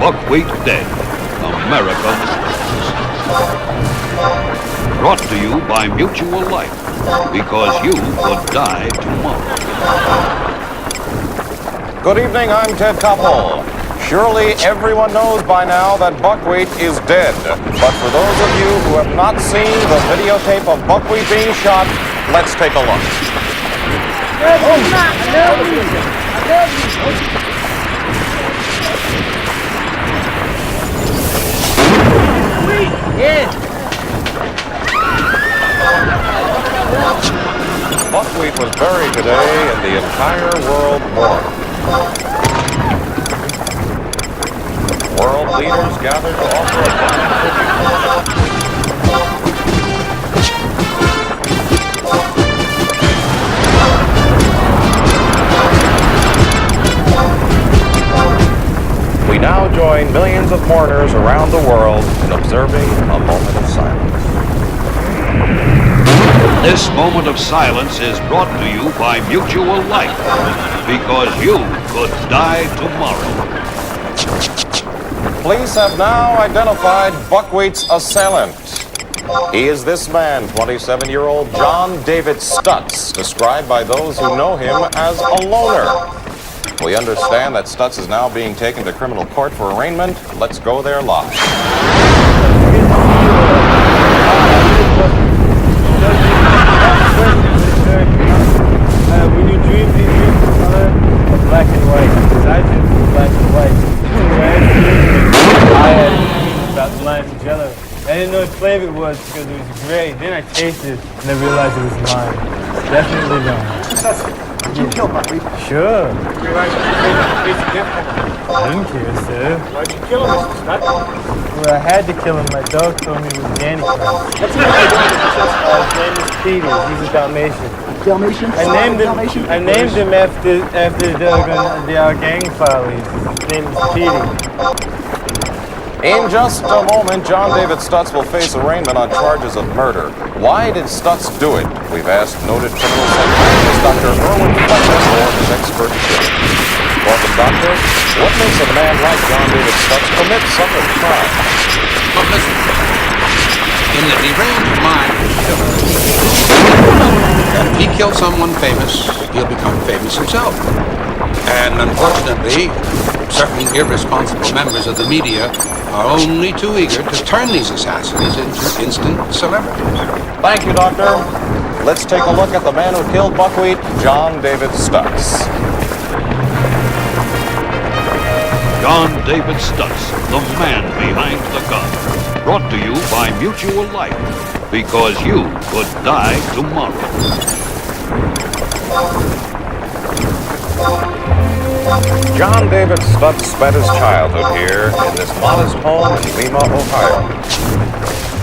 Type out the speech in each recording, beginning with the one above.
Buckwheat dead. America stands. Brought to you by Mutual Life, because you could die tomorrow. Good evening, I'm Ted Koppel. Surely everyone knows by now that Buckwheat is dead. But for those of you who have not seen the videotape of Buckwheat being shot, let's take a look. Buckwheat was buried today and the entire world mourned. World leaders gathered to offer a final tribute. We now join millions of mourners around the world in observing a moment of silence. This moment of silence is brought to you by Mutual Life, because you could die tomorrow. Police have now identified Buckwheat's assailant. He is this man, 27-year-old John David Stutz, described by those who know him as a loner. We understand that Stutz is now being taken to criminal court for arraignment. Let's go there live. When you dream color of black and white, because I dream black and white. I had dreams about lime and jello. I didn't know what flavor it was because it was gray. Then I tasted it and I realized it was lime. Definitely lime. Did you kill Buckwheat? Sure. You realize you made a basic difference. I didn't care, sir. Why'd you kill him, Mr. Stutt? Well, I had to kill him. My dog told me it was the Antichrist. What's his name? His name is Petey. He's a Dalmatian. Dalmatian? I named him after our gang follies. His name is Petey. In just a moment, John David Stutz will face arraignment on charges of murder. Why did Stutz do it? We've asked noted criminal psychiatrist Dr. Erwin Fletcher for his expert opinion. Welcome, Doctor. What makes a man like John David Stutz commit such a crime? Well, listen. In the deranged mind of the killer, if he kills someone famous, he'll become famous himself. And unfortunately, certain irresponsible members of the media are only too eager to turn these assassins into instant celebrities. Thank you, Doctor. Let's take a look at the man who killed Buckwheat, John David Stutz. John David Stutz, the man behind the gun. Brought to you by Mutual Life, because you could die tomorrow. John David Stutz spent his childhood here in this modest home in Lima, Ohio.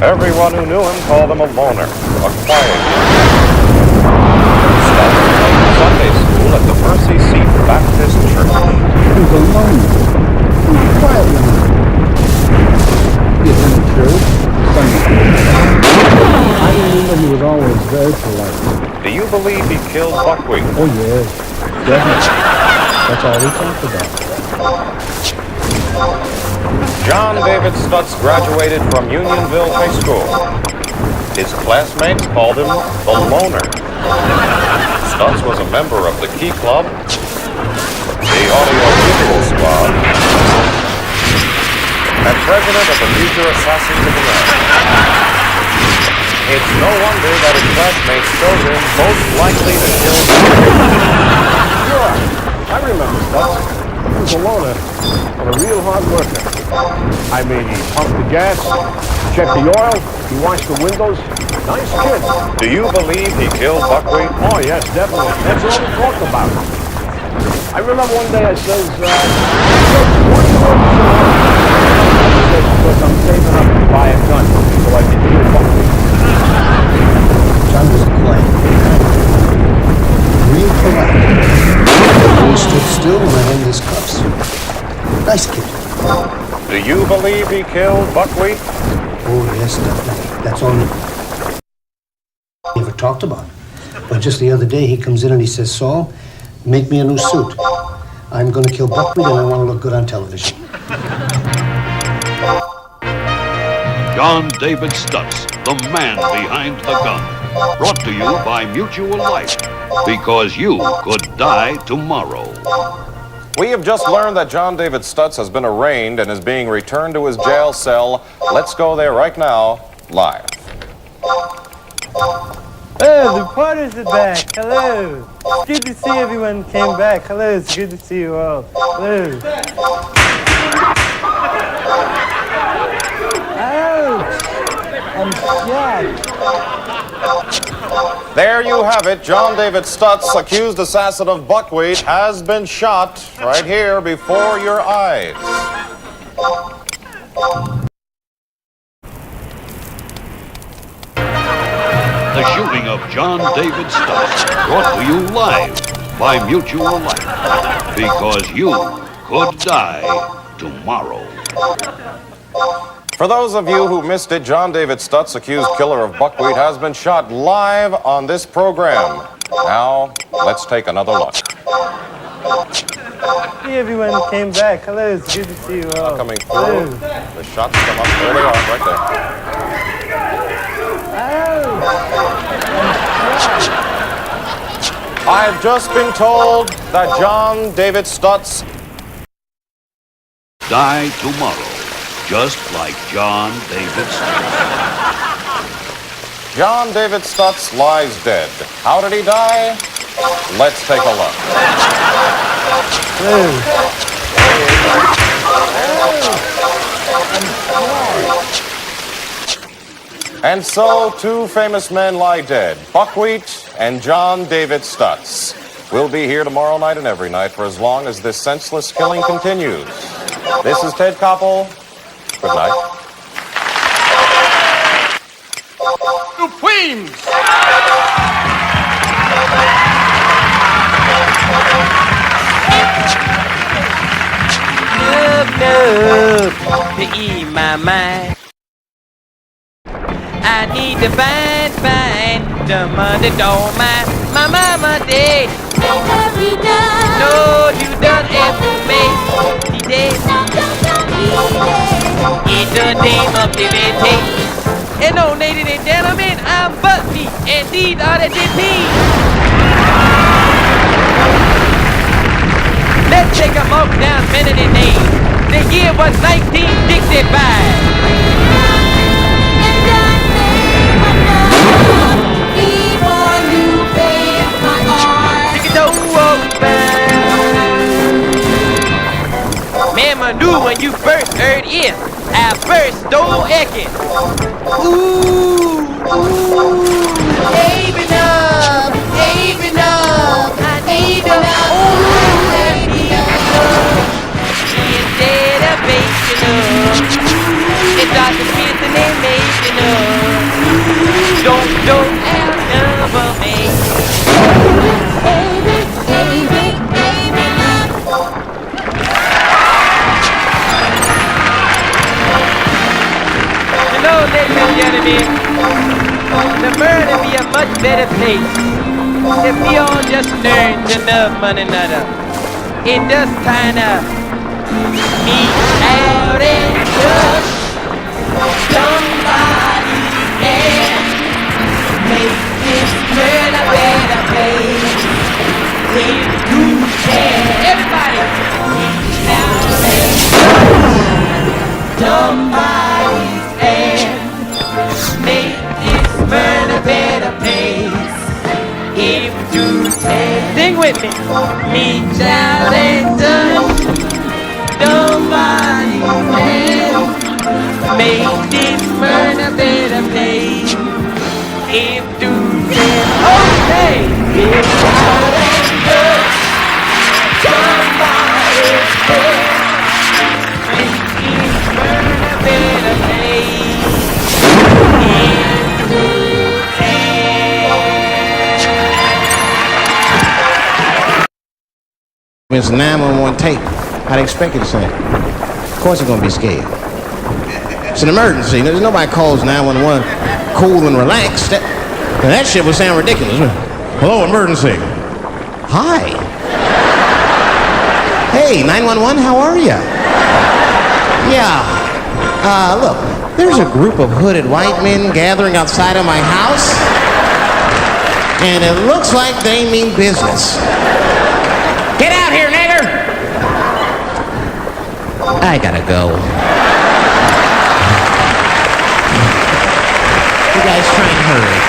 Everyone who knew him called him a loner, a quiet man. Stutz attended Sunday school at the Mercy Seat Baptist Church. He was a loner. He was a quiet loner. He attended church, Sunday school. I remember he was always very polite. Do you believe he killed Buckwheat? Oh, yes. Definitely. That's all we talked about. John David Stutz graduated from Unionville High School. His classmates called him the Loner. Stutz was a member of the Key Club, the Audio-Visual Squad, and president of the Future Assassins of America. It's no wonder that his classmates chose him most likely to kill Buckwheat. Sure, I remember Stutz. He was a loner, but a real hard worker. I mean, he pumped the gas, checked the oil, he washed the windows. Nice kid. Do you believe he killed Buckwheat? Oh, yes, definitely. That's all we talked about. I remember one day I says, what do you want to do? Because I'm saving up to buy a gun, so I can kill Buckwheat. John was quiet. Real polite. He stood still when I handed his cuffs. Nice kid. Do you believe he killed Buckwheat? Oh, yes, definitely. That's all we never talked about. But just the other day, he comes in and he says, Saul, make me a new suit. I'm going to kill Buckwheat and I want to look good on television. John David Stutz, the man behind the gun. Brought to you by Mutual Life, because you could die tomorrow. We have just learned that John David Stutz has been arraigned and is being returned to his jail cell. Let's go there right now, live. Oh, the reporters are back. Hello. It's good to see everyone came back. Hello, it's good to see you all. Hello. Ouch! I'm shot. There you have it. John David Stutz, accused assassin of Buckwheat, has been shot right here before your eyes. The shooting of John David Stutz, brought to you live by Mutual Life, because you could die tomorrow. For those of you who missed it, John David Stutz, accused killer of Buckwheat, has been shot live on this program. Now, let's take another look. See, everyone came back. Hello, it's good to see you all. Coming through. Hello. The shots come up. There they are, right there. I've just been told that John David Stutz Die tomorrow, just like John David Stutz. John David Stutz lies dead. How did he die? Let's take a look. And so, two famous men lie dead, Buckwheat and John David Stutz. We'll be here tomorrow night and every night for as long as this senseless killing continues. This is Ted Koppel. Good night. To Queens! Love to ease my mind. I need to find the money, don't mind my mama dead. No, you done it for me. He dead. In the name of liberty. And no, ladies and gentlemen, I'm Buckwheat, and these are the DPs. Let's take a walk down Kennedy Lane. The year was 1965. Mama knew when you first heard it, I first stole Ekin. Ooh, even up, I need a instead of making up, it's not the reason they making up. Don't have number me. Ladies and gentlemen, the world would be a much better place if we all just learned to love one another. It just kinda meet out and touch somebody and make this world a better place. If you can, everybody, meet out and touch somebody and make this world a better place. If you say, sing with me. Reach out and touch somebody and make this world a better place. If you say, okay. Reach out and touch somebody and make this world a better place. It's a 911 tape. I'd expect it to say. Of course, they're going to be scared. It's an emergency. There's nobody calls 911 cool and relaxed. That shit would sound ridiculous. Hello, emergency. Hi. Hey, 911, how are you? Yeah. Look, there's a group of hooded white men gathering outside of my house, and it looks like they mean business. Get out here, nigger! I gotta go. You guys try and hurry.